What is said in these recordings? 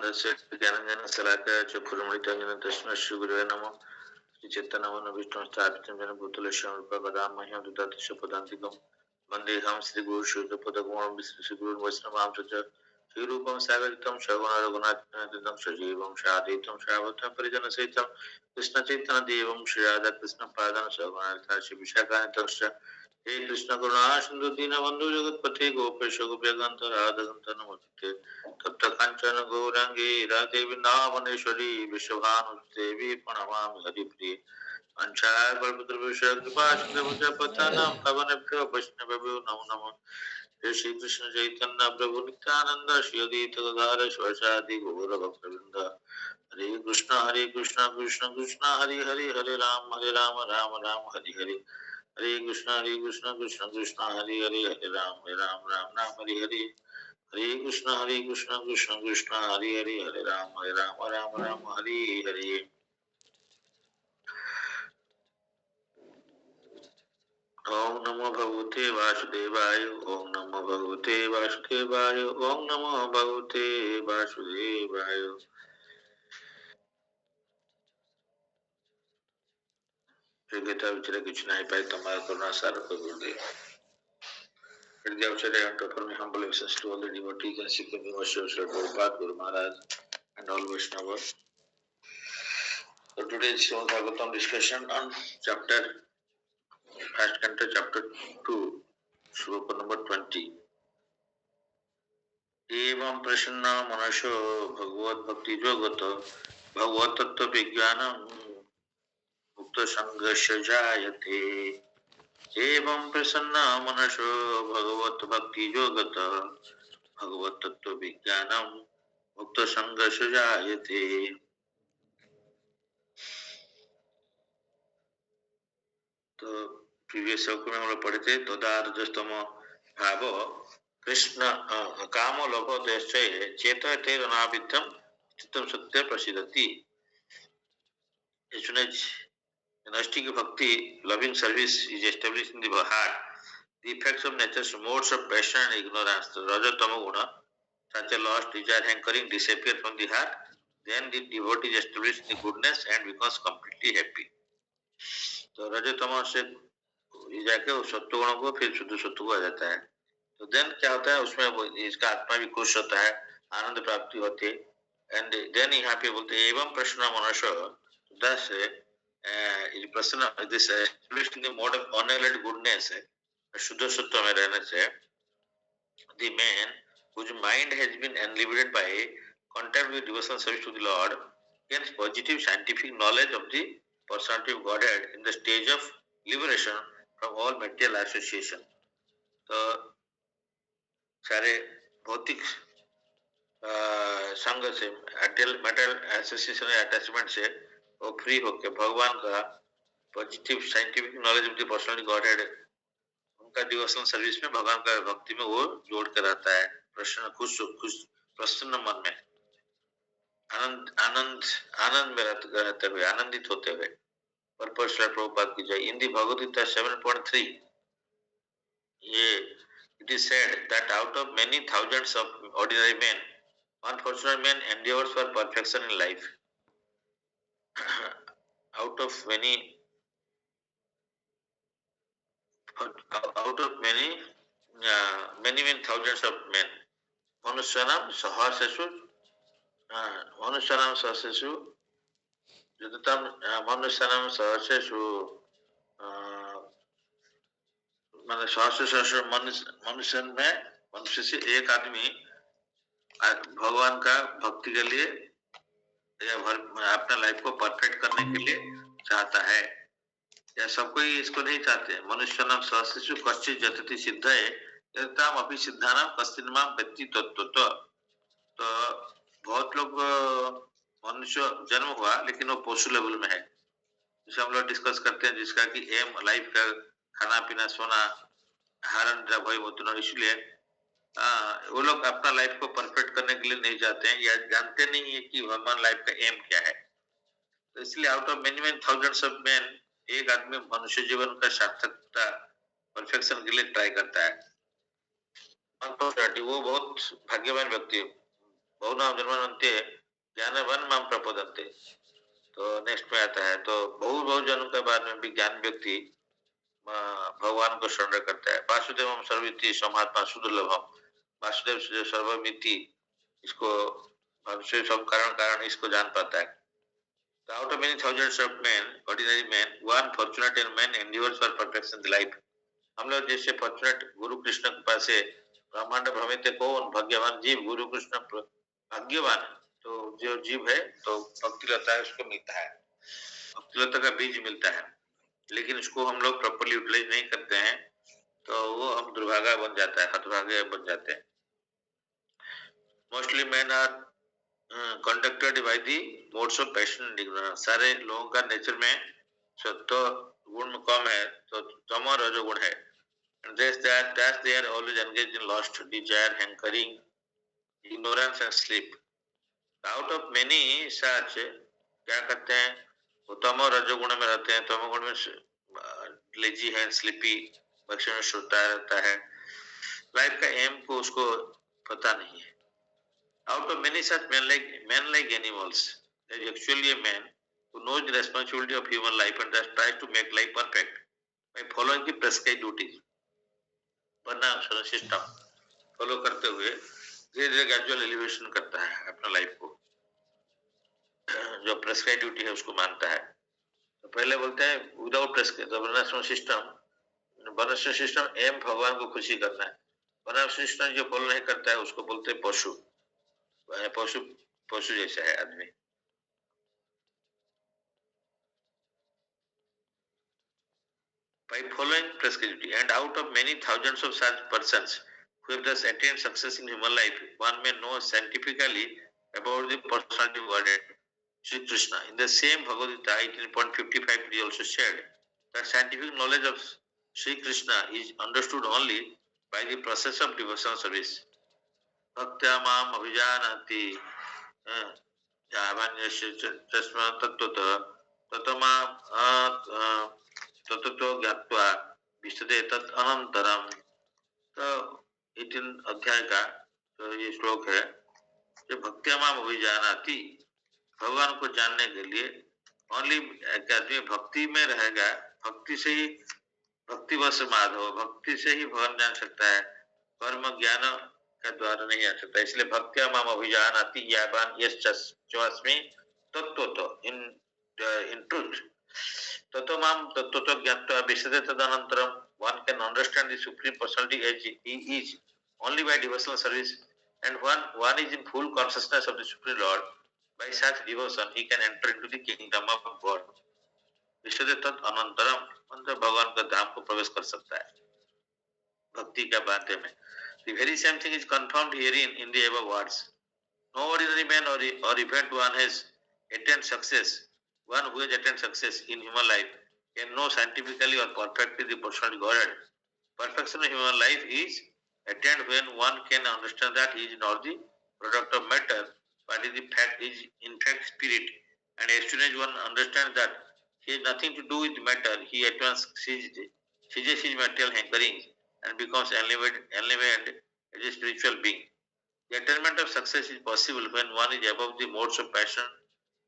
तस्य ज्ञानञ्जनशलाकया चक्षुरुन्मिलितं तस्मै श्रीगुरवे नमः। श्रीचैतन्यमनोभीष्टं स्थापितं येन भूतले स्वयं मह्यं ददाति स्वपदान्तिकं वन्देऽहं श्रीगुरुश्रीयुतपदकमलं विश्वश्रीगुरुन् वैष्णवां च श्रीरूपं सागरितं सगुणरघुनाथान्वितं सजीवं साद्वैतं सावधूतं परिजनसहितं कृष्णचैतन्यदेवं श्रीराधाकृष्णपादान् सगुणार्थाश्च विशाखान्वितश्च हे कृष्ण करुणा सिंधु दीनबंधु जगत्पते गोपेश गोप्यकांत राधाकांत नमस्ते तप्त कांचन गौरांगे राधे वृंदावनेश्वरी विश्वभानुदेवी प्रणमामि हरिप्रिये अंशाकल्पतरुभ्यश्च कृपा सिन्धुभ्यः पवनेभ्यो वैष्णवेभ्यो नमो नमः। हे श्री कृष्ण चैतन्य प्रभु नित्यानंद श्री अद्वैत गदाधर शिवासादि गौरभक्तवृंद हरे कृष्ण कृष्ण कृष्ण हरे हरे हरे राम राम राम हरे हरे हरे कृष्ण कृष्ण कृष्ण हरे हरे हरे राम राम हरे हरे हरे कृष्ण कृष्ण कृष्ण हरे हरे हरे राम राम हरे हरे। ओम नमो भगवते वासुदेवाय ओम नमो भगवते वासुदेवाय ओम नमो भगवते वासुदेवाय। गीता विचार किछ नहीं पाई तुम्हारा करुणा सार गुरुदेव। For me, humble obeisance to all the devotees and seeking the mercy of Sri Prabhupada, Guru Maharaj, and all Vaishnavas. So today's Srimad Bhagavatam discussion on chapter, first canto, chapter 2, sloka number 20. एवं प्रसन्न मनसो भगवत भक्ति जोगत भगवत तत्व विज्ञानम मुक्त संघर्ष जायते। एवं प्रसन्न मनसो भगवत भक्ति जोगत भगवत तत्व विज्ञानम मुक्त संघर्ष जायते। तो प्रीवियस श्लोक में हम लोग पढ़े थे तदार्जस्तम भाव कृष्ण काम लोभ देश चेतते रनाभिद्धम चित्तम सत्य प्रसिद्धति। As soon as an astic bhakti, loving service is established in the heart, the effects of nature's modes of passion and ignorance, the Rajatama Guna, such a lost desire hankering disappear from the heart, then the devotee is established in the goodness and becomes completely happy. तो रजतमा से जाके उस सत्व गुणों को फिर शुद्ध सत्व को आ जाता है। तो देन क्या होता है उसमें इसका आत्मा भी खुश होता है, आनंद प्राप्ति होती है। एंड देन यहाँ पे बोलते हैं एवं प्रश्न मनुष्य दस is प्रसन्न this established in the mode of unalloyed goodness, शुद्ध सत्व में रहने से the man whose mind has been enlivened by contact with devotional service to the Lord gains positive scientific knowledge of the personality of Godhead in the stage of liberation from all material association. तो सारे भौतिक संग से metal association attachment से वो free होकर भगवान का positive scientific knowledge of the personality godhead उनका डिवोशनल सर्विस में भगवान का भक्ति में वो जोड़ कर रहता है। प्रसन्न खुश प्रसन्न मन में आनंद में रहते हुए आनंदित होते हुए। पर्पस प्रभुपाद की जय। इन दी भगवद गीता 7.3 ये it is said that out of many thousands of ordinary men, one fortunate man endeavors for perfection in life. out of many thousands of men, Manusyanam Sahaseshu Yudatam Manusyanam Sahaseshu मतलब सहस्र मनुष्य में मनुष्य से एक आदमी भगवान का भक्ति के लिए या अपना लाइफ को परफेक्ट करने के लिए चाहता है। या सब कोई इसको नहीं चाहते। मनुष्य नाम सहस्रु कश्चित जतति सिद्ध है यथाम अपि सिद्धानाम कश्चिन माम व्यक्ति तत्व। तो बहुत लोग मनुष्य जन्म हुआ लेकिन वो पशु लेवल में है, जिसे हम लोग डिस्कस करते हैं, जिसका कि एम लाइफ का खाना पीना सोना हरण भाई वो दोनों। इसलिए वो लोग अपना लाइफ को परफेक्ट करने के लिए नहीं चाहते हैं या जानते नहीं है कि भगवान लाइफ का एम क्या है। तो इसलिए out of many thousands of man एक आदमी मनुष्य जीवन का सार्थकता परफेक्शन के लिए ट्राई करता है। वो बहुत भाग्यवान व्यक्ति बहुनाम जन्मन्ते ज्ञानवान माम प्रपदन्ते। तो नेक्स्ट में आता है, तो बहुत जनों के बाद में विज्ञान व्यक्ति भगवान को शरण करता है। वासुदेव सर्वमिति समात्मा सुदुर्लभम, वासुदेव जो सर्वमिति, इसको भविष्य सब कारण कारण इसको जान पाता है। Out of many thousands of men, ordinary men, one fortunate man endures for perfection in life. हम लोग जैसे फॉर्चुनेट गुरु कृष्ण के पास है, ब्रह्मांड भ्रमित कौन भाग्यवान जीव, गुरु कृष्ण भाग्यवान। तो जो जीव है तो भक्ति लता है उसको मिलता है, भक्ति लता का बीज मिलता है, लेकिन उसको हम लोग प्रॉपरली यूटिलाइज नहीं करते हैं, तो वो हम दुर्भागा बन जाता है, हतभागे बन जाते हैं। Mostly man are conducted by the modes of passion and ignorance. सारे लोगों का नेचर में सत्व गुण कम है, तो तमो रजोगुण है। And that they are always engaged in lust, desire, hankering, ignorance and sleep. Out of many such, क्या करते हैं, वो तमो रजोगुण में रहते हैं, तमो गुण में लेजी है, स्लीपी, भक्षण में सोता रहता है, लाइफ का एम को उसको पता नहीं है। Out of many such men like animals, there is actually a man who knows the responsibility of human life and thus tries to make life perfect by following the prescribed duties. वरना system follow करते हुए धीरे धीरे gradual elevation करता है अपना life को, जो प्रेस्क्राइब ड्यूटी है उसको मानता है। तो पहले बोलते हैं विदाउट प्रेस्क्राइब वर्णाश्रम सिस्टम, वर्णाश्रम सिस्टम एम भगवान को खुशी करना है। वर्णाश्रम सिस्टम जो फॉलो नहीं करता है उसको बोलते हैं पशु, पशु पशु जैसा है आदमी। By following prescribed duty, and out of many thousands of such persons who have thus attained success in human life, one may know scientifically about the personality of Godhead, Sri Krishna. In the same Bhagavad Gita 18.55, he also said that scientific knowledge of Sri Krishna is understood only by the process of devotional service. Bhaktya mam abhijanati javanyasya tasma tattva tatama ततो ज्ञात्वा विशदे तत् अनंतरम। तो 18 अध्याय का तो ये श्लोक है, जो भक्त्यामाम अभिजानाति, भगवान को जानने के लिए ओनली एक आदमी भक्ति में रहेगा, भक्ति से ही भक्ति वश माधव, भक्ति से ही भगवान जान सकता है, कर्म ज्ञान का द्वारा नहीं आ सकता। इसलिए भक्त्यामाम अभिजानाति यावान यश्चस्मि तत्त्वतो इन ट्रूथ ततो माम तत्वतो ज्ञात्वा विशदे तदनंतरम, one can understand the supreme personality as he is only by devotional service, and one is in full consciousness of the supreme lord, by such devotion he can enter into the kingdom of God. विशदे तद अनंतरम, मतलब भगवान का धाम को प्रवेश कर सकता है भक्ति के माध्यम में। The very same thing is confirmed herein in the above words. No ordinary man or event one has attained success. One who has attained success in human life can know scientifically or perfectly the personality Godhead. Perfection of human life is attained when one can understand that he is not the product of matter, but is in fact spirit. And as soon as one understands that he has nothing to do with matter, he at once ceases his material hankering and becomes elevated as a spiritual being. The attainment of success is possible when one is above the modes of passion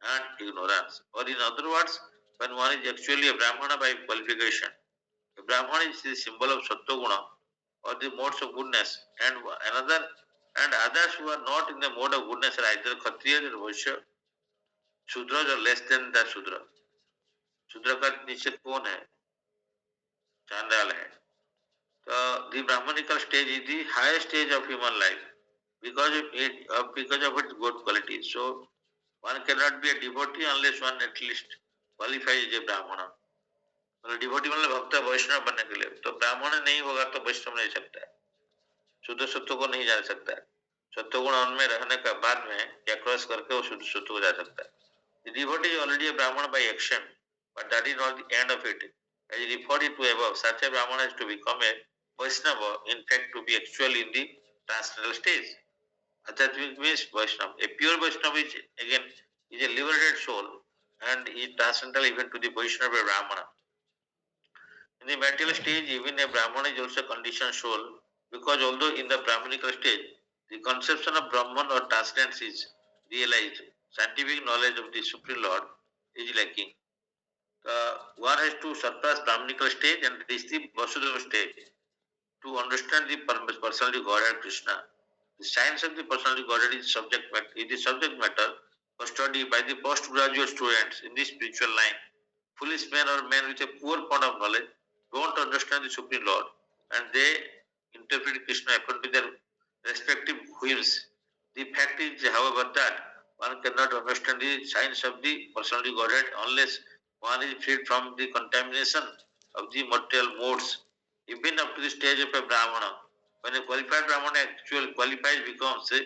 and ignorance, or in other words, when one is actually a Brahmana by qualification. A Brahmana is the symbol of Sattva-guna, or the modes of goodness, and others who are not in the mode of goodness are either Kshatriyas or Vaishya, Shudras or less than the Shudra. Shudra का निश्चित कौन है? चांडाल है। तो the Brahmanical stage is the highest stage of human life because of its good qualities. So one cannot be a devotee unless one at least qualifies as a Brahmana. मतलब devotee मतलब भक्त वैष्णव बनने के लिए, तो ब्राह्मण नहीं होगा तो वैष्णव नहीं सकता है, शुद्ध सत्व को नहीं जान सकता है। सत्वगुण उनमें रहने का बाद में क्या क्रॉस करके वो शुद्ध सत्व को जा सकता है। The devotee is already a Brahmana by action, but that is not the end of it. As referred to above, such a Brahmana is to become a Vaishnava, in fact to be actually in the transcendental stage. Adhyatmic means Vaishnava. A pure Vaishnava is again is a liberated soul and is transcendental even to the Vaishnava Brahmana. In the material stage, even a Brahmana is also a conditioned soul, because although in the Brahmanical stage The conception of Brahman or transcendence is realized. Scientific knowledge of the Supreme Lord is lacking. One has to surpass Brahmanical stage and reach the Vasudeva stage to understand the personality Godhead Krishna. The science of the personality Godhead is the subject matter for study by the postgraduate students in the spiritual line. Foolish men or men with a poor point of knowledge don't understand the Supreme Lord and they interpret Krishna according to their respective whims. The fact is, however, that one cannot understand the science of the personality Godhead unless one is freed from the contamination of the material modes, even up to the stage of a Brahmana. When a qualified Brahmana actually qualifies becomes a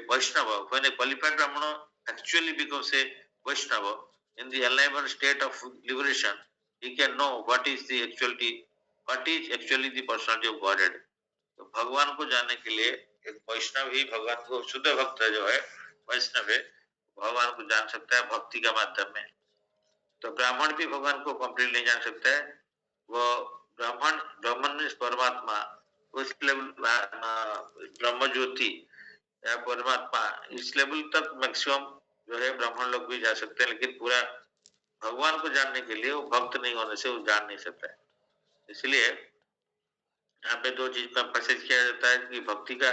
Vaishnava, when a qualified Brahmana actually becomes a Vaishnava, in the enlightened state of liberation, he can know what is actually the personality of Godhead. तो भगवान को जानने के लिए एक वैष्णव ही भगवान को, शुद्ध भक्त जो है वैष्णव है, भगवान को जान सकता है भक्ति का माध्यम में। तो ब्राह्मण भी भगवान को कंप्लीट नहीं जान सकता है। वो ब्राह्मण मीन्स परमात्मा, उस लेवल ब्रह्म ज्योति या परमात्मा, इस लेवल तक मैक्सिमम जो है ब्राह्मण लोग भी जा सकते हैं, लेकिन पूरा भगवान को जानने के लिए वो भक्त नहीं होने से वो जान नहीं सकता है। इसलिए यहाँ पे दो चीज का एम्फसाइज किया जाता है कि भक्ति का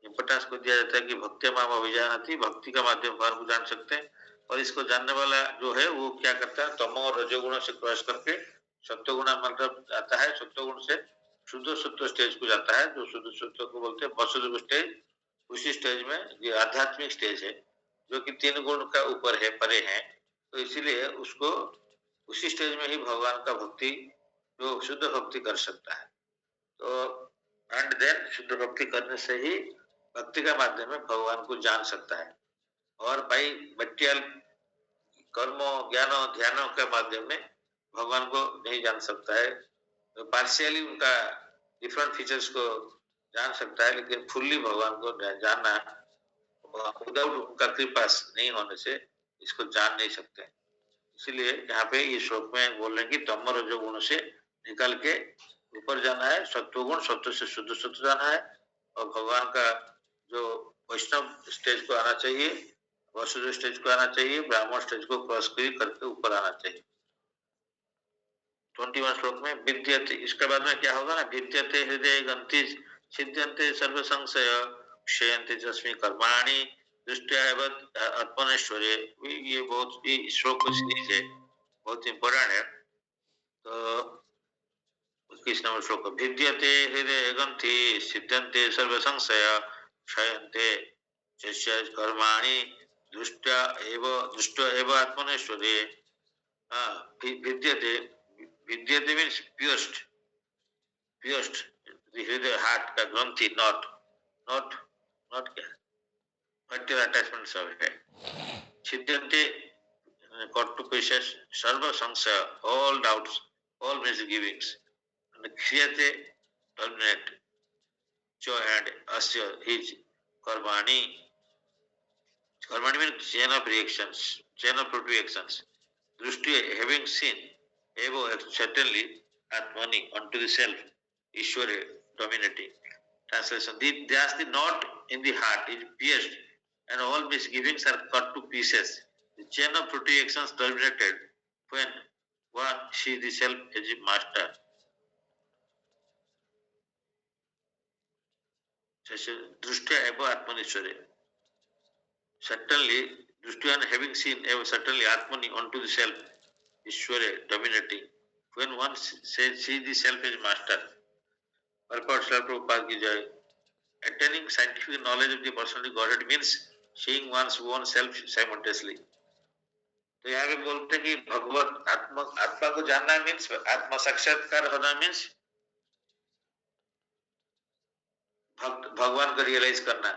इंपोर्टेंस को दिया जाता है कि भक्ति माम अभिजानती, भक्ति का माध्यम भगवान को जान सकते हैं। और इसको जानने वाला जो है वो क्या करता है, तमो और रजोगुणों से क्रॉस करके सत्वगुण मतलब आता है, सत्वगुण से शुद्ध सत्व स्टेज को जाता है, जो शुद्ध सत्व को बोलते हैं वसुदेव स्टेज। उसी स्टेज में ये आध्यात्मिक स्टेज है जो कि 3 गुण का ऊपर है, परे है, तो इसीलिए उसको उसी स्टेज में ही भगवान का भक्ति जो शुद्ध भक्ति कर सकता है। तो एंड देन शुद्ध भक्ति करने से ही भक्ति का माध्यम में भगवान को जान सकता है। और भाई मटेरियल कर्मों ज्ञानों ध्यानों के माध्यम में भगवान को नहीं जान सकता है। तो पार्शियली उनका डिफरेंट फीचर्स को जान सकता है, लेकिन फुल्ली भगवान को जानना विदाउट उनका कृपा नहीं होने से इसको जान नहीं सकते। इसलिए यहाँ पे ये श्लोक में बोल रहे हैं कि तम रजो गुण से निकल के ऊपर जाना है, सत्वगुण, सत्व से शुद्ध सत्व जाना है, और भगवान का जो वैष्णव स्टेज को आना चाहिए, वसुदेव स्टेज को आना चाहिए, ब्राह्मण स्टेज को क्रॉस करके ऊपर आना चाहिए। 21 श्लोक में विद्यते, इसके बाद में क्या होगा ना, विद्यते हृदय ग्रंथि सिद्ध्यन्ते सर्व संशय क्षयन्ते तस्मै कर्माणि दृष्टया एव आत्मनेश्वर्ये। ये बहुत ये श्लोक को सीरीज है, बहुत इंपॉर्टेंट है। तो 21 नंबर श्लोक, विद्यते हृदय ग्रंथि सिद्ध्यन्ते सर्व संशय क्षयन्ते तस्मै कर्माणि दृष्टया एव आत्मनेश्वर्ये। विद्यते, विद्यते मीन्स pierced, the hृदय हार्ट का ग्रंथि, not material attachments of it. सिद्ध्यन्ते cut to pieces सर्व संशय, all doubts, all misgivings, and क्षयते terminate, so and asya his कर्माणि means chain of reactions, chain of reactions. Drishti, having seen, evo certainly atmani, unto the self, Ishwara, dominating. Translation, thus the knot in the heart is pierced and all misgivings are cut to pieces. The chain of reactions terminated when one sees the self as a master. Drishti evo atmanishware. Certainly, Drishti and having seen, ever certainly Atmani, unto the self, Ishwara, dominating. When one sees the self as master, purport self Prabhupada ki jai. Attaining scientific knowledge of the personality Godhead means seeing one's own self simultaneously. तो यहाँ पे बोलते हैं कि भगवत आत्मा को जानना means आत्मा साक्षात्कार होना मीन्स भगवान को रियलाइज करना।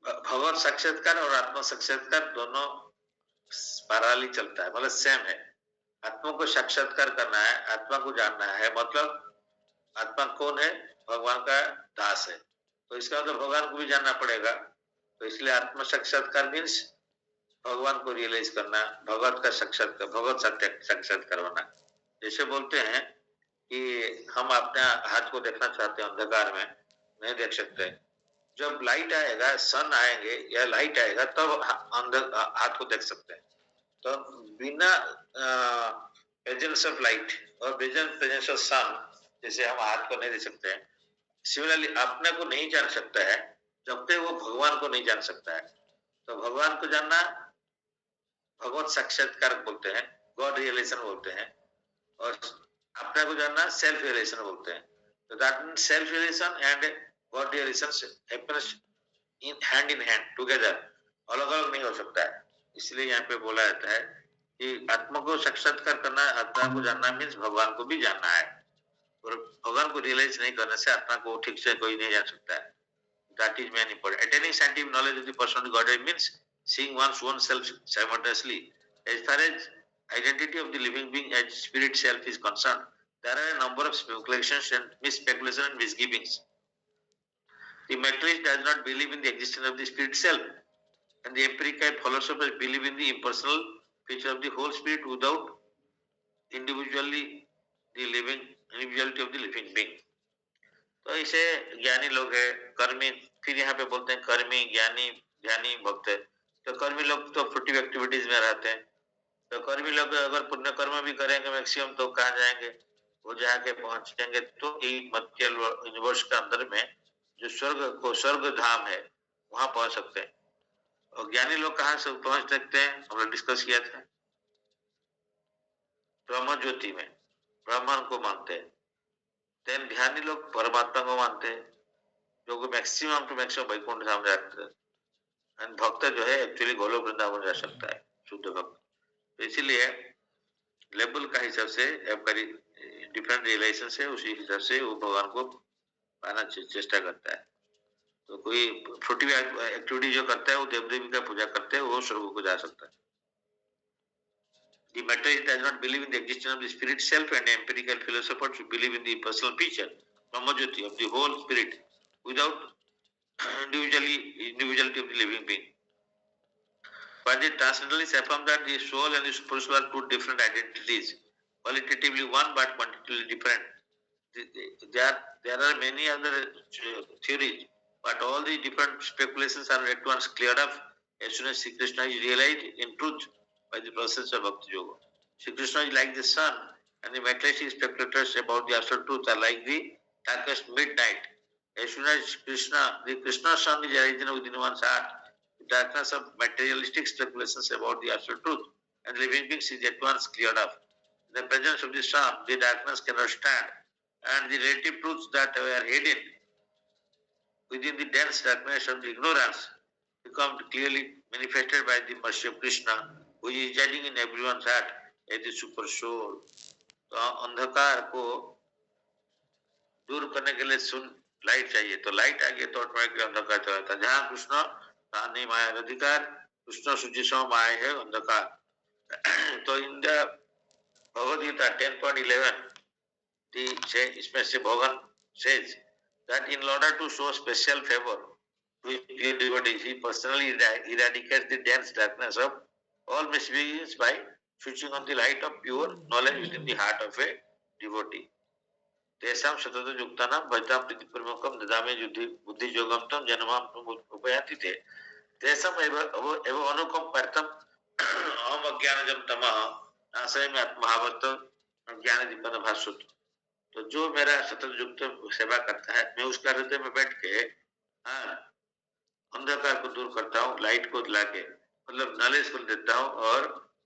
भगवत साक्षात्कार और आत्मा साक्षात्कार दोनों पैरेलली चलता है, मतलब सेम है। आत्मा को साक्षात्कार करना है, आत्मा को जानना है, मतलब आत्मा कौन है, भगवान का दास है, तो इसका मतलब भगवान को भी जानना पड़ेगा। तो इसलिए आत्मा साक्षात्कार मीन्स भगवान को रियलाइज करना, भगवत का साक्षात्कार, भगवत साक्षात्कार होना। जैसे बोलते हैं कि हम अपने हाथ को देखना चाहते हैं, अंधकार में नहीं देख सकते, जब लाइट आएगा, सन आएंगे या लाइट आएगा, तब अंदर हाथ को देख सकते हैं। तो बिना प्रेजेंस ऑफ लाइट और प्रेजेंस ऑफ सन, जैसे हम हाथ को नहीं देख सकते हैं, सिमिलरली अपने को नहीं जान सकता है जब तक वो भगवान को नहीं जान सकता है। तो भगवान को जानना भगवत साक्षात्कार बोलते हैं, गॉड रियलाइजेशन बोलते हैं, और अपने को जानना सेल्फ रियलाइजेशन बोलते हैं। तो that means self realisation and God realisation happens in hand together, अलग अलग नहीं हो सकता है। इसलिए यहाँ पे बोला जाता है कि आत्मा को साक्षात्कार करना, आत्मा को जानना मीन्स भगवान को भी जानना है, और भगवान को रियलाइज नहीं करने से आत्मा को ठीक से कोई नहीं जान सकता है। That is very important. Attaining scientific knowledge of the personal Godhead means seeing one's own self simultaneously. As far as identity of the living being as spirit self is concerned, there are a number of speculations and misspeculations and misgivings. The materialist does not believe in the existence of the spirit self, and the empirical philosophers believe in the impersonal feature of the whole spirit without individuality of the living being. तो ऐसे ज्ञानी लोग है, कर्मी, फिर यहाँ पे बोलते हैं कर्मी, ज्ञानी, ध्यानी, भक्त। तो कर्मी लोग तो फ्रूटिव एक्टिविटीज में रहते हैं। तो कर्मी लोग अगर पुण्य कर्म भी करेंगे मैक्सिमम, तो कहाँ जाएंगे, वो जाके पहुंचेंगे तो मटेरियल यूनिवर्स के अंदर में जो स्वर्ग धाम है वहां पहुंच सकते हैं। और ज्ञानी लोग कहाँ से पहुंच सकते हैं, हम लोग डिस्कस किया था, ब्रह्म ज्योति में ब्राह्मण को मानते हैं। देन ध्यानी लोग परमात्मा को मानते हैं, जो मैक्सिमम टू मैक्सिमम वैकुंठ धाम जाते हैं। एंड भक्त जो है एक्चुअली गोलोक वृंदावन जा सकता है, शुद्ध भक्त। तो इसीलिए लेवल का हिसाब से डिफरेंट रियलाइजेशन से उसी हिसाब से वो भगवान को पाना चेष्टा करता है। तो कोई फ्रूटिव एक्टिविटी जो करता है वो देव देवी का पूजा करते हैं, वो स्वर्ग को जा सकता है। The materialist does not believe in the existence of the spirit self, and empirical philosophers believe in the personal feature, Brahmajyoti, of the whole spirit without individuality of the living being. But the transcendentalists affirm that the soul and the supersoul are two different identities, qualitatively one but quantitatively different. There are many other theories, but all the different speculations are at once cleared up as soon as Sri Krishna is realized in truth by the process of Bhakti Yoga. Sri Krishna is like the sun, and the materialistic speculators about the absolute truth are like the darkest midnight. As soon as the Krishna sun is arisen within one's heart, the darkness of materialistic speculations about the absolute truth and living beings is at once cleared up. In the presence of the sun, the darkness cannot stand, and the relative truths that were hidden within the dense darkness of the ignorance become clearly manifested by the mercy of Krishna, who is residing in everyone's heart as the super soul. तो अंधकार को दूर करने के लिए light चाहिए, तो light आ गई तो ऑटोमेटिकली अंधकार चला जाता है। जहाँ कृष्ण तानी माया अधिकार, कृष्ण सुचिसम माया है अंधकार। तो इन द भगवद गीता 10.11 इसमें से भगवान says that in order to show special favor to his pure devotees, he personally eradicates the dense darkness of all misbeings by switching on the light of pure knowledge within the heart of a devotee. तेषां सतत युक्तानां भजतां प्रीतिपूर्वकं ददामि बुद्धि योगं तं जन्मां उपयान्ति ते तेषाम् एव अनुकम्पार्थम् अहम् अज्ञानजं तमः नाशयामि आत्मभावत् ज्ञानदीपेन भास्वति। तो जो मेरा सतत युक्त सेवा करता है, मैं उसका हृदय में बैठ के अंधकार को दूर करता हूँ, लाइट को लाके मतलब नॉलेज को देता हूँ और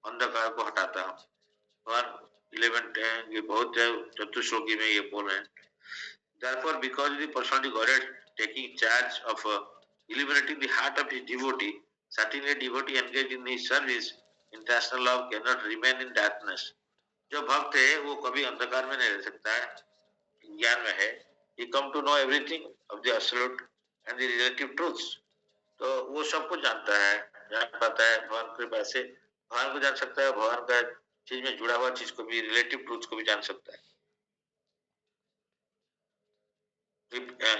अंधकार को हटाता हूँ। और 11 ये बहुत चतुश्लोकी में ये बोल रहे हैं। Therefore, because the personality Godhead taking charge of illuminating the heart of his devotee, certainly a devotee engaged in his service, international love cannot remain in darkness. जो भक्त है वो कभी अंधकार में नहीं रह सकता है, ज्ञान में है। He come to know everything of the absolute and the relative truths. तो वो सब कुछ जानता है, जान पाता है भगवान की कृपा से, भगवान को जान सकता है, भगवान का चीज में जुड़ा हुआ चीज को भी, रिलेटिव ट्रूथ को भी जान सकता है।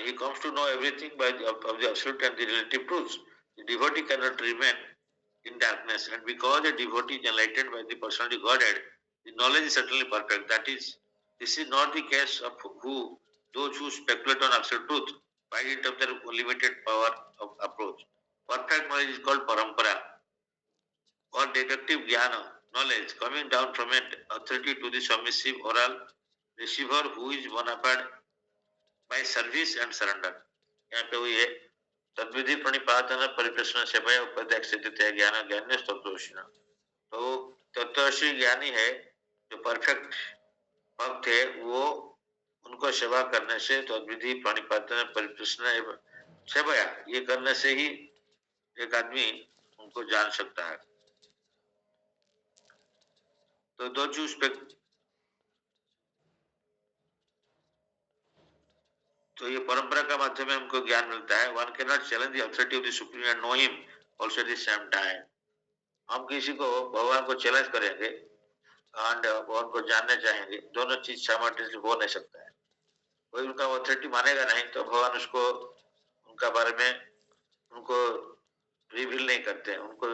He comes to know everything of the absolute and the relative truths. The devotee cannot remain in darkness, and because the devotee is enlightened by the personality Godhead, the knowledge is certainly perfect. That is, this is not the case of those who speculate on absolute truth. by dint of their limited power of approach. Perfect knowledge is called parampara or deductive jnana, knowledge coming down from an authority to the submissive oral receiver who is bona fide by service and surrender. यहाँ पे वही है तद्विधि प्रणिपातन परिप्रश्न सेवया उपाध्यक्ष ज्ञान ज्ञान तत्वदर्शी। तो तत्वदर्शी ज्ञानी है जो परफेक्ट भक्त है, वो उनको सेवा करने से तद्विधि प्रणिपातन परिप्रश्न सेवया ये करने से ही एक आदमी उनको जान सकता है। तो दो चीज पे तो ये परंपरा का माध्यम में हमको ज्ञान मिलता है। One can not challenge the authority of the supreme and know him also at the same time. हम किसी को भगवान को चैलेंज करेंगे एंड भगवान को जानना चाहेंगे, दोनों चीज साइमल्टेनियसली हो नहीं सकता है। कोई उनका अथॉरिटी मानेगा नहीं तो भगवान उसको उनका बारे में उनको रिवील नहीं करते, उनको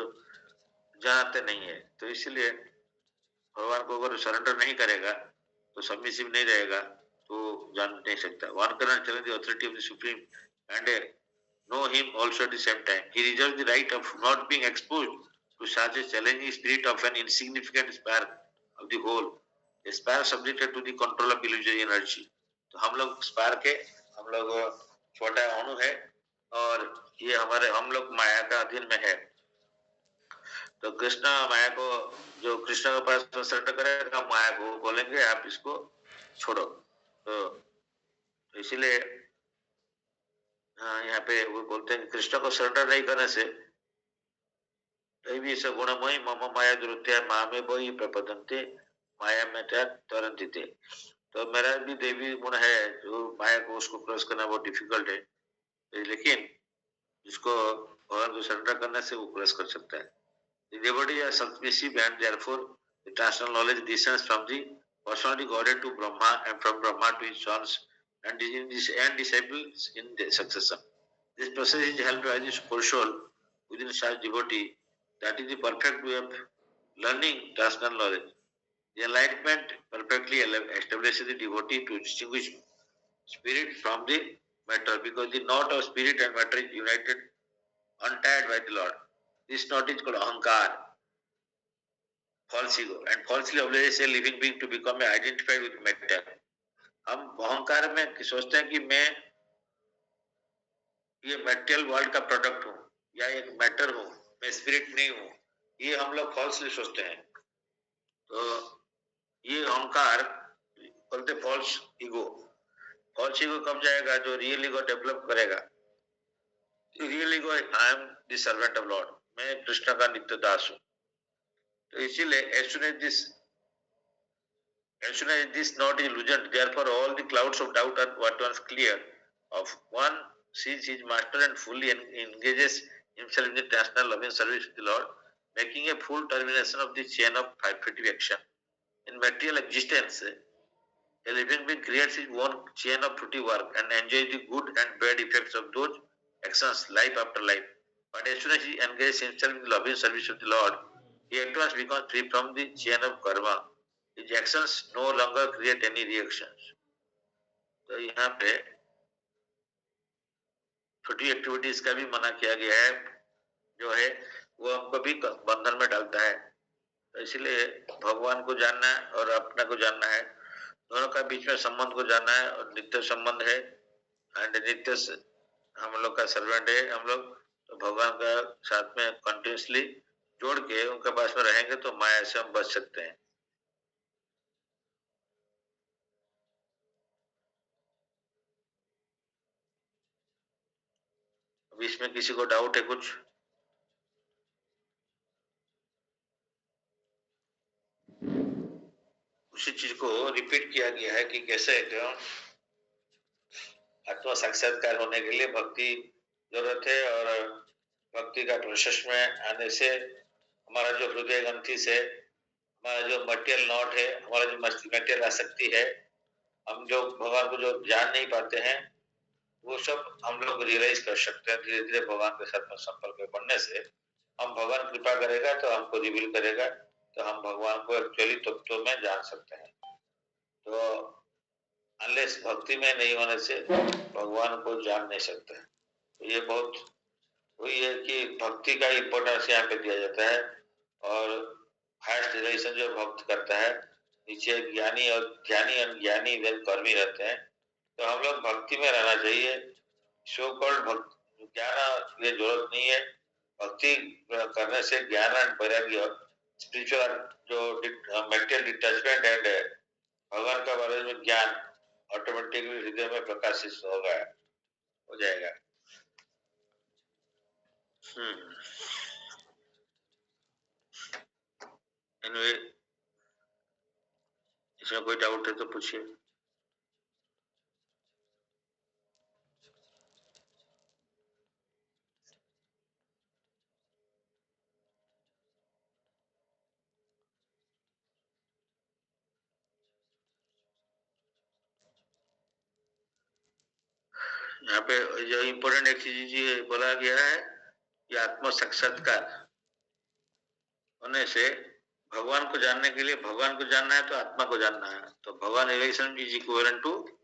जानते नहीं है। तो इसलिए भगवान को अगर सरेंडर नहीं करेगा तो सबमिसिव नहीं रहेगा तो जान नहीं सकता। One can not challenge the authority of the supreme and know him also at the same time. He reserves the right of not being exposed to such a challenging spirit of an insignificant spark of the whole, a spark subjected to the control of illusory energy. तो हम लोग spark है, हम लोग छोटा अणु है और ये हमारे हम लोग माया का अधीन में है। तो कृष्ण माया को जो कृष्ण के पास सरेंडर करेगा, माया को बोलेंगे आप इसको छोड़ो। तो इसीलिए यहाँ पे वो बोलते हैं कृष्ण को सरेंडर नहीं करने से दैवी गुणमयी मम माया दुरुत्या मामे वही प्रपदंते माया में तरंती। तो मेरा भी देवी गुण है जो माया को उसको क्रॉस करना बहुत डिफिकल्ट है, लेकिन जिसको भगवान को सरेंडर करने से वो क्रॉस कर सकता है। The devotee is submissive and therefore the transcendental knowledge descends from the personality Godhead to Brahma and from Brahma to his sons and disciples in the succession. This process is helped by the super soul within such devotee. That is the perfect way of learning transcendental knowledge. The enlightenment perfectly establishes the devotee to distinguish spirit from the matter, because the knot of spirit and matter is united, untied by the Lord. This knot is called ahankar, false ego, and falsely obliges a living being to become identified with matter. हम अहंकार में सोचते हैं कि मैं ये material world का product हूँ या एक मैटर हूँ, मैं स्पिरिट नहीं हूँ, ये हम लोग फॉल्सली सोचते हैं। तो ये अहंकार बोलते फॉल्स ईगो। फॉल्स ईगो कब जाएगा? जो रियल ईगो डेवलप करेगा। Real ego I am the servant of Lord, मैं कृष्ण का नित्य दास हूँ। तो इसीलिए as soon as this knot is loosened, therefore all the clouds of doubt are what once clear. Of one sees his master and fully engages himself in the transcendental loving service of the Lord, making a full termination of the chain of five-footed action. In material existence, a living being creates his own chain of fruity work and enjoys the good and bad effects of those actions life after life. But as soon as he engages himself in the loving service of the Lord, he at once becomes free from the chain of karma. His actions no longer create any reactions. तो यहाँ पे छोटी activities का भी मना किया गया है, जो है वो हमको भी बंधन में डालता है। तो इसलिए भगवान को जानना है और अपने को जानना है, दोनों का बीच में संबंध को जानना है। और नित्य संबंध है एंड नित्य हम लोग का सर्वेंट है हम लोग, तो भगवान का साथ में कंटिन्यूसली जोड़ के उनके पास में रहेंगे तो माया से हम बच सकते हैं। अब इसमें किसी को डाउट है कुछ? उसी चीज को रिपीट किया गया है कि कैसे आत्मा साक्षात्कार होने के लिए भक्ति जरूरत है, और भक्ति का प्रोसेस में आने से हमारा जो हृदय ग्रंथि से हमारा जो मटेरियल नॉट है, हमारा जो मटेरियल आसक्ति है, हम जो भगवान को जो जान नहीं पाते हैं, वो सब हम लोग रियलाइज कर सकते हैं। धीरे धीरे भगवान के साथ में संपर्क में बढ़ने से हम भगवान कृपा करेगा तो हमको रिवील करेगा, तो हम भगवान को एक्चुअली तत्व में जान सकते हैं। तो अनलेस भक्ति में नहीं होने से भगवान को जान नहीं सकता है। ये बहुत वही है कि भक्ति का इम्पोर्टेंस यहाँ पे दिया जाता है। और हाईएस्ट रिलेशन जो भक्त करता है, नीचे ज्ञानी और ध्यानी अज्ञानी इधर कर्मी रहते हैं। तो हम लोग भक्ति में रहना चाहिए। सो कॉल्ड भक्त ज्ञान ये जरूरत नहीं है। भक्ति करने से ज्ञान एंड वैराग्य स्पिरिचुअल जो मेंटल डिटैचमेंट एंड भगवान का बारे में ज्ञान ऑटोमेटिकली हृदय में प्रकाशित होगा, हो जाएगा। एनीवे, इसमें कोई डाउट है तो पूछिए। यहाँ पे जो इम्पोर्टेंट एक चीज ये बोला गया है कि आत्म साक्षात्कार होने से भगवान को जानने के लिए भगवान को जानना है तो आत्मा को जानना है। तो भगवान relation is equivalent to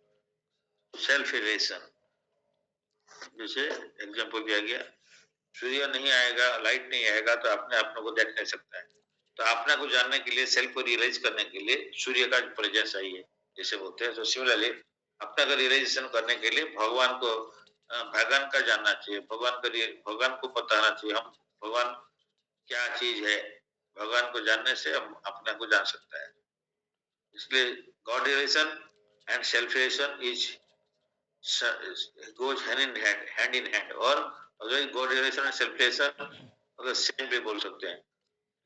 self relation. जैसे एग्जांपल दिया गया, सूर्य नहीं आएगा, लाइट नहीं आएगा तो अपने आप को देख नहीं सकता है। तो अपने को जानने के लिए, सेल्फ को रियलाइज करने के लिए सूर्य का प्रेजेंस चाहिए, जैसे बोलते हैं। तो सिमिलरली अपना का रियलाइजेशन करने के लिए भगवान को भगवान का जानना चाहिए, भगवान को पता होना चाहिए हम भगवान क्या चीज है। भगवान को जानने से हम अपने को जान सकता है। इसलिए God relation and self relation is goes hand in hand। और अगर God realisation and self realisation अगर सेम भी बोल सकते हैं,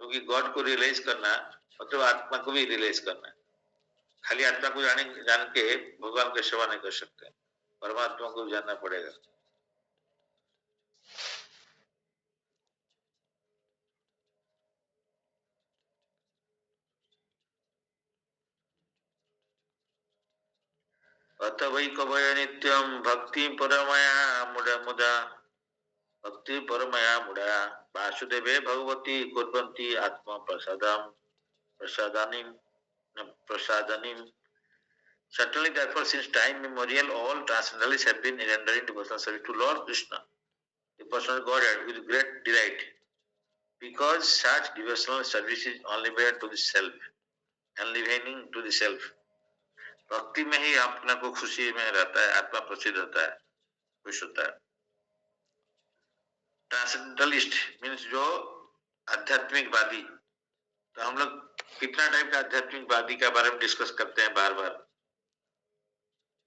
क्योंकि गॉड को रियलाइज करना मतलब आत्मा को भी रियलाइज करना है। खाली आत्मा को जान के भगवान की सेवा नहीं कर सकते, परमात्मा को जानना पड़ेगा। अत वै कवय नित्यम भक्ति परमया मुदा भक्ति परमया मुदा वासुदेवे भगवती कुर्वन्ति आत्मा प्रसादानीम। Certainly, therefore, since time immemorial, all transcendentalists have been rendering devotional service to Lord Krishna, the personal Godhead, with great delight, because such devotional service is only limited to the self, enlivening to the self. भक्ति में ही अपने को खुशी में रहता है, आत्मा प्रसिद्ध होता है, खुश होता है। ट्रांसेंडेंटलिस्ट मीन्स जो आध्यात्मिकवादी। तो हम लोग कितना टाइप का आध्यात्मिकवादी के बारे में डिस्कस करते हैं बार बार।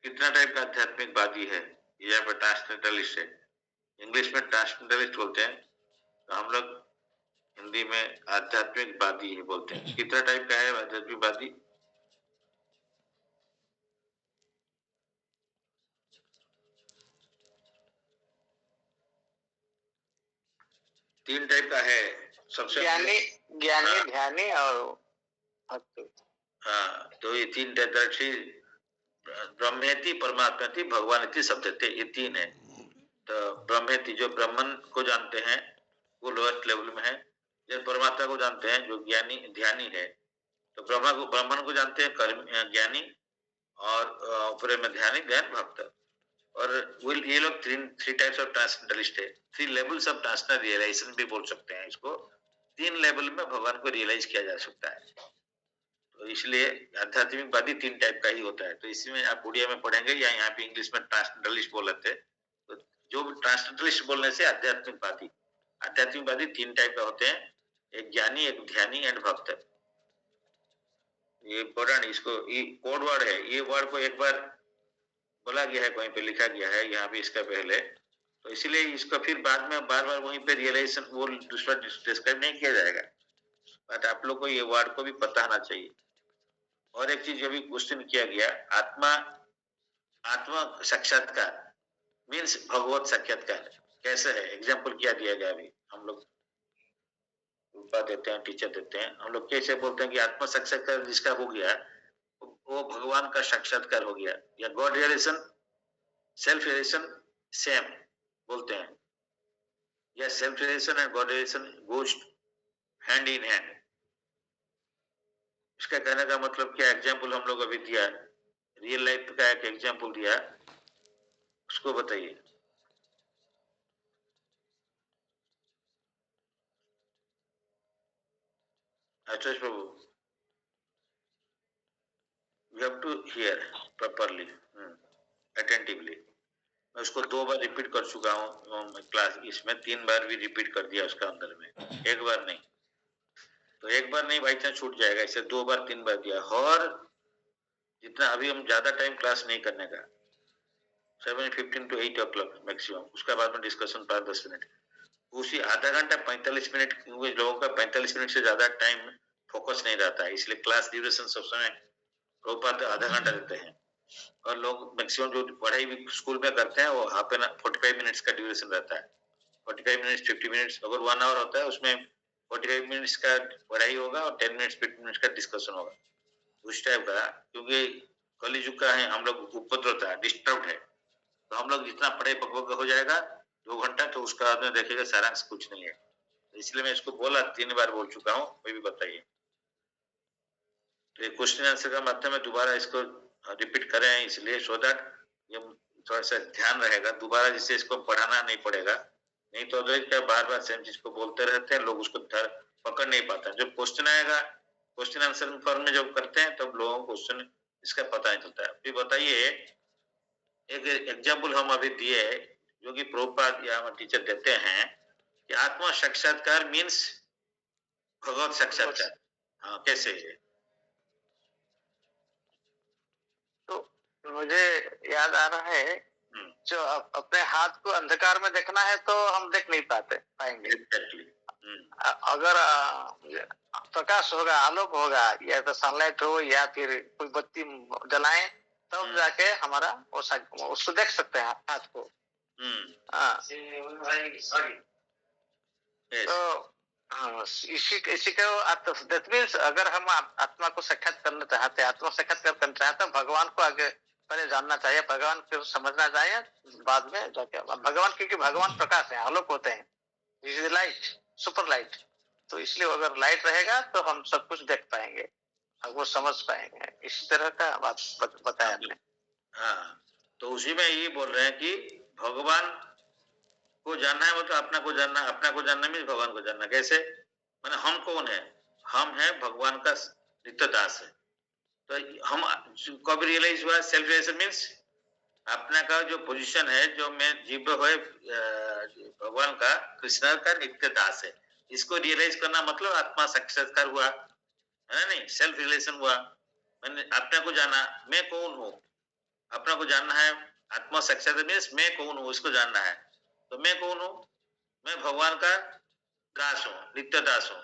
कितना टाइप का आध्यात्मिकवादी है, यहाँ पर ट्रांसेंडेंटलिस्ट है। इंग्लिश में ट्रांसेंडेंटलिस्ट बोलते हैं, तो हम लोग हिंदी में आध्यात्मिकवादी ही बोलते हैं। कितना टाइप का है आध्यात्मिकवादी? तीन टाइप का है। सबसे ज्ञानी, ध्यानी और भक्ति। हाँ, तो ये तीन ब्रह्मेति परमात्मेति भगवान शब्द थे, ये तीन है। तो ब्रह्मेति जो ब्राह्मण को जानते हैं वो लोएस्ट लेवल में है। जब परमात्मा को जानते हैं जो ज्ञानी ध्यानी है, तो ब्राह्मण को जानते हैं ज्ञानी, और ऊपर में ध्यानी, ध्यान भक्त। और ये लोग थ्री टाइप्स ऑफ ट्रांसेंडेंटलिस्ट है। Three levels of transcendental realisation भी बोल सकते हैं इसको। तीन लेवल में भगवान को रियलाइज किया जा सकता है। तो इसलिए आध्यात्मिकवादी तीन टाइप का ही होता है। तो इसमें आप उड़िया में पढ़ेंगे या यहाँ पे इंग्लिश में ट्रांसेंडेंटलिस्ट बोल लेते हैं। तो जो ट्रांसेंडेंटलिस्ट बोलने से आध्यात्मिकवादी तीन टाइप का होते हैं, एक ज्ञानी, एक ध्यानी एंड भक्त। ये इंपॉर्टेंट, इसको ये कोड वर्ड है। ये वर्ड को एक बार बोला गया है, कहीं पे लिखा गया है, यहाँ भी इसका पहले। तो इसलिए इसका फिर बाद में बार बार वहीं पे रियलाइजेशन वो दूसरा डिस्क्राइब नहीं किया जाएगा। बट आप लोग को ये वर्ड को भी पता होना चाहिए। और एक चीज अभी क्वेश्चन किया गया, आत्मा साक्षात्कार मीन्स भगवत साक्षात्कार कैसे है? एग्जाम्पल क्या दिया गया? अभी हम लोग देते हैं, टीचर देते हैं, हम लोग कैसे बोलते हैं कि आत्मा साक्षात्कार जिसका हो गया वो भगवान का साक्षात्कार हो गया, या God realisation, self realisation same बोलते हैं, या self realisation and God realisation goes hand in hand. इसका कहने का मतलब क्या? एग्जाम्पल हम लोग अभी दिया है, रियल लाइफ का एक एग्जाम्पल दिया, उसको बताइए। Ashutosh Prabhu, you have to hear properly, attentively. मैं उसको 2 बार रिपीट कर चुका हूँ क्लास, इसमें 3 बार भी रिपीट कर दिया उसका अंदर में, 1 बार नहीं। तो 1 बार नहीं बाई चांस छूट जाएगा, इसे 2 बार 3 बार दिया। और जितना अभी हम ज्यादा टाइम क्लास नहीं करने का, 7:15 to 8 o'clock मैक्सिमम, उसका बाद में डिस्कशन 5-10 मिनट, उसी आधा घंटा 45 मिनट, क्योंकि लोगों का 45 मिनट से ज्यादा टाइम फोकस नहीं रहता है, इसलिए क्लास ड्यूरेशन सब समय प्रभुपाद आधा घंटा देते हैं। और लोग मैक्सिमम जो पढ़ाई भी स्कूल में करते हैं वो हाफ एन 45 मिनट्स का ड्यूरेशन रहता है। 45 मिनट्स 50 मिनट्स, अगर 1 आवर होता है उसमें 45 मिनट्स का पढ़ाई होगा और 10 मिनट्स 50 मिनट्स का डिस्कशन होगा, उस टाइप का। क्योंकि कलयुग का है, हम लोग उपद्रव है, डिस्टर्ब है, तो हम लोग जितना पढ़े पकवक हो जाएगा 2 घंटा, तो उसका आदमी देखेगा सारांश कुछ नहीं है। तो इसलिए मैं इसको बोला, 3 बार बोल चुका हूँ, कोई भी बताइए। तो ये क्वेश्चन आंसर का माध्यम में दोबारा इसको रिपीट कर रहे हैं, इसलिए सो दैट ये थोड़ा सा ध्यान रहेगा, दोबारा जिससे इसको पढ़ाना नहीं पड़ेगा। नहीं तो क्या बार बार सेम चीज को बोलते रहते हैं, लोग उसको पकड़ नहीं पाते। जब क्वेश्चन आएगा, क्वेश्चन आंसर फॉर्म में जब करते हैं, तब लोगों को क्वेश्चन इसका पता नहीं चलता है। फिर बताइए, एक एग्जाम्पल हम अभी दिए, जो कि प्रभुपाद या टीचर देते हैं कि आत्मा साक्षात्कार मीन्स भगवत साक्षात्कार। हाँ, कैसे है? तो मुझे याद आ रहा है, जो अपने हाथ को अंधकार में देखना है तो हम देख नहीं पाएंगे। Exactly. अगर प्रकाश होगा, आलोक होगा, या तो सनलाइट हो या फिर कोई बत्ती जलाएं, तब जाके हमारा उसको देख सकते हैं हाथ को। तो हाँ, इसी को दैट मीन्स अगर हम आत्मा को साक्षात करना चाहते हैं, आत्मा साक्षात्कार करना चाहते हैं, भगवान को आगे पहले जानना चाहिए, भगवान को समझना चाहिए, बाद में जाके भगवान, क्योंकि भगवान प्रकाश है, आलोक होते हैं, this is light, super light. तो इसलिए अगर लाइट रहेगा तो हम सब कुछ देख पाएंगे, वो समझ पाएंगे। इस तरह का बात बताया आपने। हाँ, तो उसी में ये बोल रहे हैं कि भगवान को जानना है, मतलब अपना को जानना, अपना को जानना मीन्स भगवान को जानना। कैसे? माने हम कौन है? हम है भगवान का नित्य दास है। तो हम कब रियलाइज हुआ? सेल्फ रियलाइजेशन मीन्स अपना का जो पोजीशन है, जो मैं जीव है भगवान का, कृष्ण का नित्य दास है, इसको रियलाइज करना मतलब आत्मा साक्षात्कार हुआ, है ना? नहीं, सेल्फ रियलाइजेशन हुआ, मैंने अपने को जाना, मैं कौन हूँ, अपना को जानना है। आत्मा साक्षात्कार मीन्स मैं कौन हूँ, इसको जानना है। तो मैं कौन हूँ? मैं भगवान का दास हूँ, नित्य दास हूँ।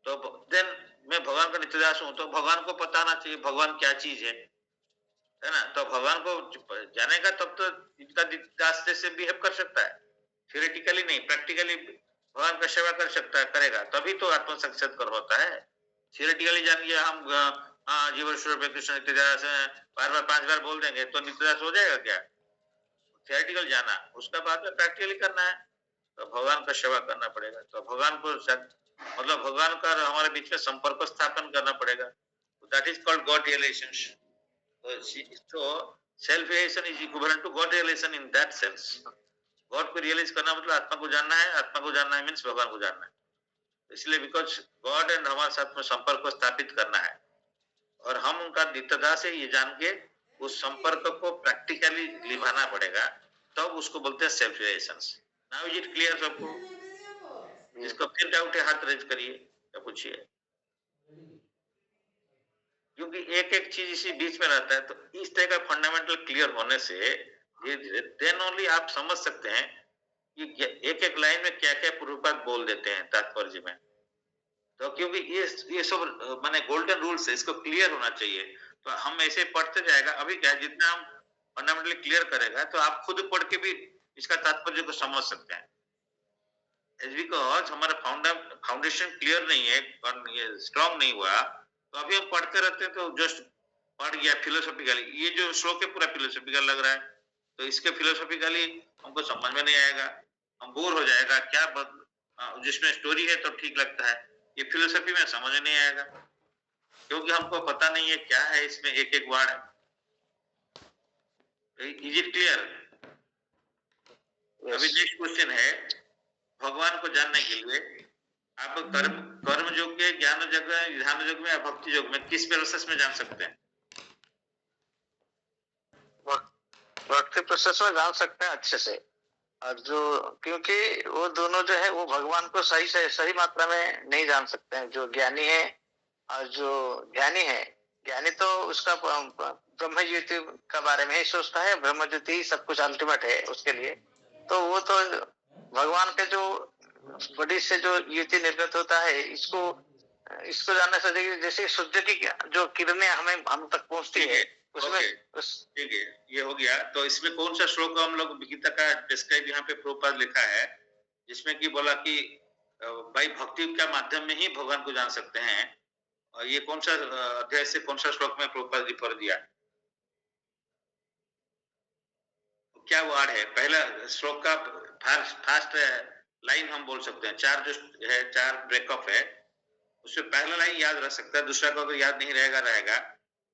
तो देन मैं भगवान का नित्य दास हूँ, तो भगवान को पता आना चाहिए भगवान क्या चीज है ना? तो भगवान को जानेगा तब तो इनका दास जैसे बिहेव कर सकता है, थियोरेटिकली नहीं, प्रैक्टिकली भगवान का सेवा कर सकता है, करेगा, तभी तो आत्म साक्षात्कार होता है। थियोरेटिकली जान लिया हम, हाँ जीवन स्वरूप कृष्ण नित्यदास है, बार बार 5 बार बोल देंगे तो नित्यदास हो जाएगा क्या? थियोरेटिकल जाना, उसका बाद में प्रैक्टिकली करना है, तो भगवान का सेवा करना पड़ेगा। तो भगवान को मतलब भगवान का हमारे बीच में संपर्क स्थापन करना पड़ेगा, that is called God realisation. तो self realisation is equivalent to God realisation in that sense. God को रियलाइज करना मतलब आत्मा को जानना है, आत्मा को जानना है मीन्स भगवान को जानना है। इसलिए बिकॉज गॉड एंड हमारे साथ में संपर्क को स्थापित करना है, और हम उनका नित्यदास है ये जान के उस संपर्क को प्रैक्टिकली निभाना पड़ेगा, तब तो उसको बोलते हैं self realisation. Now is it clear सबको? जिसको फिर डाउट है हाथ रेज करिए या पूछिए, क्योंकि एक एक चीज इसी बीच में रहता है। तो इस तरह का फंडामेंटल क्लियर होने से धीरे देन ओनली आप समझ सकते हैं कि एक एक लाइन में क्या क्या पूर्वपाद बोल देते हैं तात्पर्य में। तो क्योंकि ये सब माने गोल्डन रूल्स है, इसको क्लियर होना चाहिए। तो हम ऐसे पढ़ते जाएगा, अभी क्या जितना हम फंडामेंटली क्लियर करेगा तो आप खुद पढ़ के भी इसका तात्पर्य को समझ सकते हैं। बिकॉज हमारा फाउंडेशन क्लियर नहीं है, स्ट्रॉन्ग नहीं हुआ, तो अभी हम पढ़ते रहते हैं तो जस्ट पढ़ गया फिलोसॉफिकली, ये जो श्लोक है पूरा फिलोसॉफिकल लग रहा है, तो इसके फिलोसॉफिकली हमको समझ में नहीं आएगा, हम बोर हो जाएगा। क्या जिसमें स्टोरी है तो ठीक लगता है, ये फिलोसॉफी में समझ नहीं आएगा, क्योंकि हमको पता नहीं है क्या है इसमें एक एक वर्ड। Is it clear? अभी Yes. नेक्स्ट क्वेश्चन है, भगवान को जानने के लिए आप कर्म योग में, ज्ञान योग में, ध्यान योग में या भक्ति योग में किस प्रोसेस में जान सकते हैं? भक्ति प्रोसेस में जान सकते हैं अच्छे से। और जो, क्योंकि वो दोनों जो है वो भगवान को सही मात्रा में नहीं जान सकते हैं। जो ज्ञानी है और जो ज्ञानी है, ज्ञानी तो उसका ब्रह्म ज्योति का बारे में ही सोचता है, ब्रह्म ज्योति ही सब कुछ अल्टीमेट है उसके लिए। तो वो तो भगवान के जो बॉडी से जो युति निर्गत होता है, इसको जानने से जैसे सूर्य की जो किरणें हम तक पहुंचती है, उसमें ठीक है, ये हो गया। तो इसमें कौन सा श्लोक हम लोग गीता का डिस्क्राइब यहाँ पे प्रभुपाद लिखा है, जिसमें कि बोला कि भाई भक्ति के माध्यम में ही भगवान को जान सकते हैं, और ये कौन सा अध्याय से कौन सा श्लोक में प्रभुपाद रिफर दिया? क्या वर्ड है? पहला श्लोक का फास्ट लाइन हम बोल सकते हैं, चार जो है, चार ब्रेकअप है, उसमें पहला लाइन याद रह सकता है, दूसरा को अगर याद नहीं रहेगा।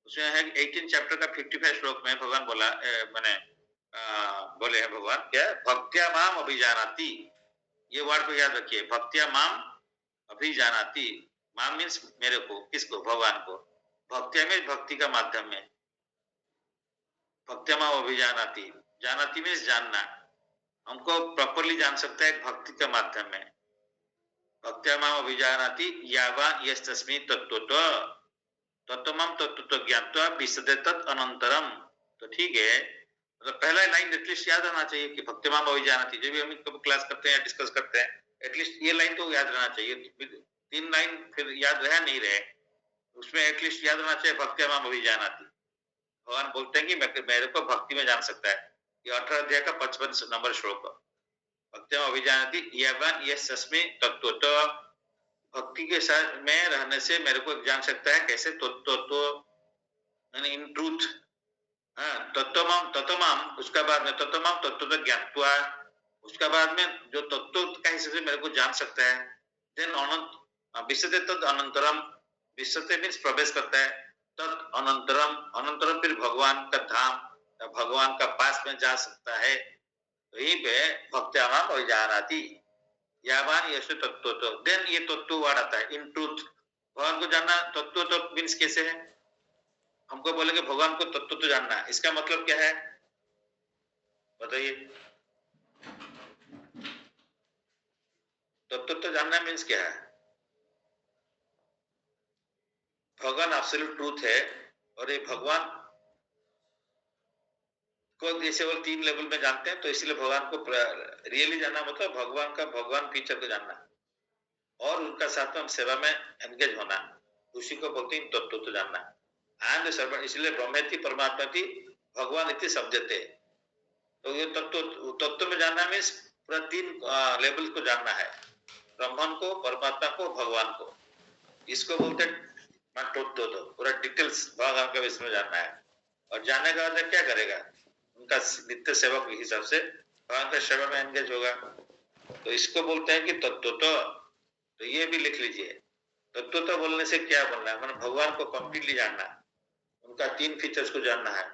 उसमें है 18 चैप्टर का 55 श्लोक में भगवान बोला, मैंने बोले हैं भगवान क्या, भक्त्या माम अभिजानाति, ये वर्ड को याद रखिए, भक्त्या माम अभिजानाति। माम मीन्स मेरे को, किसको? भगवान को। भक्त्या में भक्ति का माध्यम में, भक्त्या माम अभिजानाति, जानाति मीन्स जानना, हमको प्रॉपरली जान सकता है भक्ति के माध्यम में। भक्त्या माम अभिजानाति यावा यस्तस्मै तत्त्वतः तत्त्वमं तत्त्व ज्ञात्वा विशदे तत् अनंतरम। तो ठीक है, तो पहला लाइन एटलीस्ट याद रहना चाहिए कि भक्त्या माम अभिजानाति, जो भी हम कभी क्लास करते हैं, डिस्कस करते हैं, एटलीस्ट ये लाइन तो याद रहना चाहिए। 3 लाइन फिर याद रहे नहीं रहे, उसमें एटलीस्ट याद रहना चाहिए भक्त्या माम अभिजानाति। भगवान बोलते हैं कि मेरे को भक्ति में जान सकता है। ये 18 अध्याय का 55 नंबर श्लोक, भक्त्या माम अभिजानाति यावान यस्तस्मै तत्त्वतः, भक्ति के साथ में रहने से मेरे को जान सकता है कैसे? इन ट्रूथ, तत्वमाम, उसका बाद में तत्वमाम तत्व ज्ञात्वा, उसका बाद में जो तत्व का हिस्से से मेरे को जान सकता है। देन अनंत विशते तद अनंतरम, विशते मीन्स प्रवेश करता है, तद अनंतरम, अनंतरम फिर भगवान का धाम, भगवान का पास में जा सकता है। वहीं पे भक्त्यामाम अभिजानाति यावान यश तत्व, तो देन ये तत्व वर्ड आता है, इन ट्रूथ, भगवान को जानना। तत्व तो मीन्स कैसे है? हमको बोलेंगे भगवान को तत्व तो जानना, इसका मतलब क्या है बताइए? तत्व तो जानना मीन्स क्या है? भगवान एब्सोल्यूट ट्रूथ है, और ये भगवान को जैसे वो 3 लेवल में जानते हैं, तो इसलिए भगवान को रियली जानना मतलब भगवान का, भगवान फीचर को जानना और उनका साथ में सेवा में एंगेज होना, उसी को बोलते हैं तत्व तो जानना। एंड सर्वण, इसलिए ब्रह्मेति परमात्मा भगवान इति शब्दते। तो ये तत्व में जानना मीन्स पूरा 3 लेवल को जानना है, ब्रह्मन को, परमात्मा को, भगवान को। इसको बोलते हैं तत्व, तो पूरा डिटेल्स भगवान का विषय में जानना है। और जानने का बाद क्या करेगा? उनका नित्य सेवक के हिसाब से भगवान का सेवा में एंगेज होगा। तो इसको बोलते हैं कि तत्व। तो ये भी लिख लीजिए, तत्व बोलने से क्या बोलना है, मतलब भगवान को कंप्लीटली जानना, उनका 3 फीचर्स को जानना है।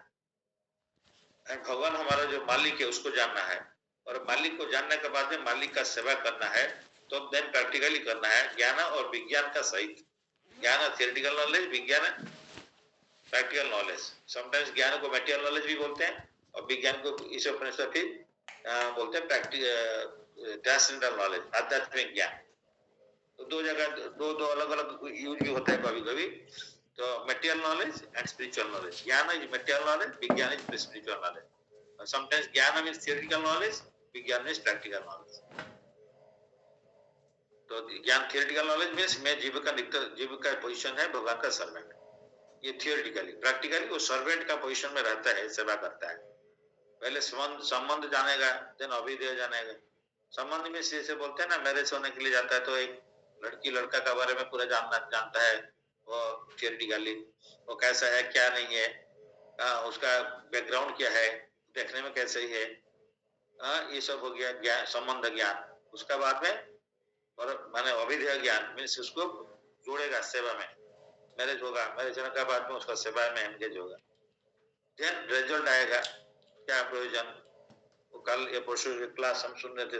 भगवान हमारा जो मालिक है उसको जानना है, और मालिक को जानने के बाद में मालिक का सेवा करना है, तो देन प्रैक्टिकली करना है, ज्ञान और विज्ञान का सहित। ज्ञान थियोरेटिकल नॉलेज, विज्ञान प्रैक्टिकल नॉलेज। समटाइम्स ज्ञान को मटेरियल नॉलेज भी बोलते हैं, और विज्ञान को इस उपनिषद भी बोलते हैं प्रैक्टिकल ट्रांसेंडेंटल नॉलेज, आध्यात्मिक ज्ञान। तो 2 जगह दो अलग अलग यूज भी होता है कभी कभी। तो material knowledge and spiritual knowledge, ज्ञान इज मटेरियल नॉलेज, विज्ञान इज स्पिरिचुअल नॉलेज। समटाइम्स ज्ञान मीन्स थियोरेटिकल नॉलेज, विज्ञान मीन्स प्रैक्टिकल नॉलेज। तो ज्ञान थियोरेटिकल नॉलेज मीन्स मैं जीव का पोजीशन है भगवान का सर्वेंट, ये थियोरेटिकली। प्रैक्टिकली वो सर्वेंट का पोजीशन में रहता है, सेवा करता है। पहले संबंध जानेगा, देन अभिधेय जानेगा। संबंध में से बोलते हैं ना, मैरिज होने के लिए जाता है तो एक लड़की लड़का के बारे में पूरा जानता है वो थियोरेटिकली, वो कैसा है क्या नहीं है, उसका बैकग्राउंड क्या है, देखने में कैसे ही है, ये सब हो गया ज्ञान, संबंध ज्ञान। उसका बाद में और माने अभिधेय ज्ञान मीन्स उसको जोड़ेगा सेवा में। मैरिज होगा, मैरिज होने के बाद में उसका सेवा में एंगेज होगा। देन रिजल्ट आएगा, क्या प्रयोजन, वो कल या परसों की क्लास हम सुन रहे थे,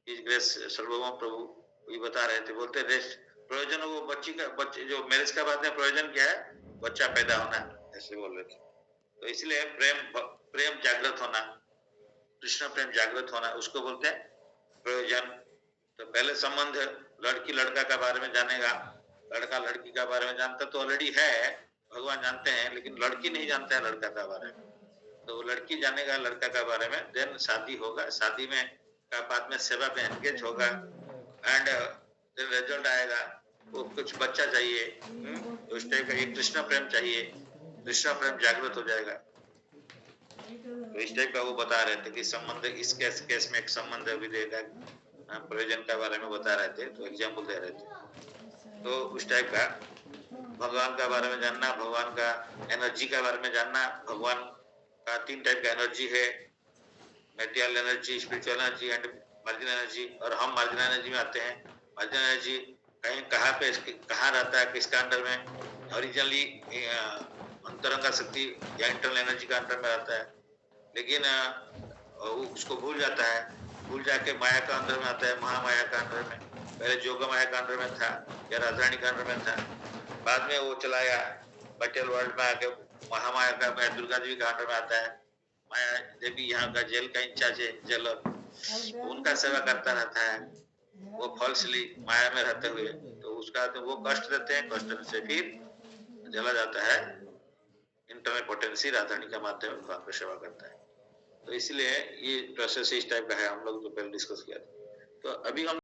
इस ग्रेस सर्वभौम प्रभु ये बता रहे थे, बोलते थे प्रयोजन वो बच्चे जो मैरिज का बाद में प्रयोजन क्या है, बच्चा पैदा होना, ऐसे बोल रहे थे। तो इसलिए प्रेम जागृत होना, कृष्ण प्रेम जागृत होना, उसको बोलते हैं प्रयोजन। तो पहले संबंध लड़की लड़का का बारे में जानेगा, लड़का लड़की का बारे में जानता तो ऑलरेडी है, भगवान जानते हैं, लेकिन लड़की नहीं जानता है लड़का का बारे में। तो लड़की जानेगा लड़का का बारे में, देन शादी होगा, शादी में का बाद में सेवा में एंगेज होगा, एंड देन रिजल्ट आएगा, वो कुछ बच्चा चाहिए, तो उस टाइप का एक कृष्ण प्रेम चाहिए, कृष्ण प्रेम जागृत हो जाएगा। तो इस टाइप का वो बता रहे थे कि संबंध, इस केस में एक संबंध विधेय का प्रयोजन के बारे में बता रहे थे, तो एग्जाम्पल दे रहे थे। तो उस टाइप का भगवान का बारे में जानना, भगवान का एनर्जी के बारे में जानना, भगवान का 3 टाइप का एनर्जी है, material energy, spiritual energy and marginal energy, और हम मार्जिनल एनर्जी में आते हैं। मार्जिनल एनर्जी कहीं कहाँ पे कहाँ रहता है, किसका अंडर में, ओरिजिनली अंतरंग शक्ति या इंटरनल एनर्जी का अंडर में रहता है, लेकिन वो उसको भूल जाता है, भूल जाके माया का अंदर में आता है, महामाया का अंदर में, पहले जोगा माया का अंदर में था या राजरानी का अंदर में था, बाद में वो चला गया मटेरियल वर्ल्ड में आके महामाया का, माया दुर्गा देवी का अंदर में आता है। माया देवी यहाँ का जेल का इंचार्ज है, जेलर, उनका सेवा करता रहता है वो फॉल्सली माया में रहते हुए, तो उसका तो वो कष्ट देते हैं, कष्ट से फिर चला जाता है इंटरनल पोटेंसी, राजधानी का माध्यम भगवान को सेवा करता है। तो इसलिए ये प्रोसेस इस टाइप का है, हम लोग जो पहले डिस्कस किया था। तो अभी हम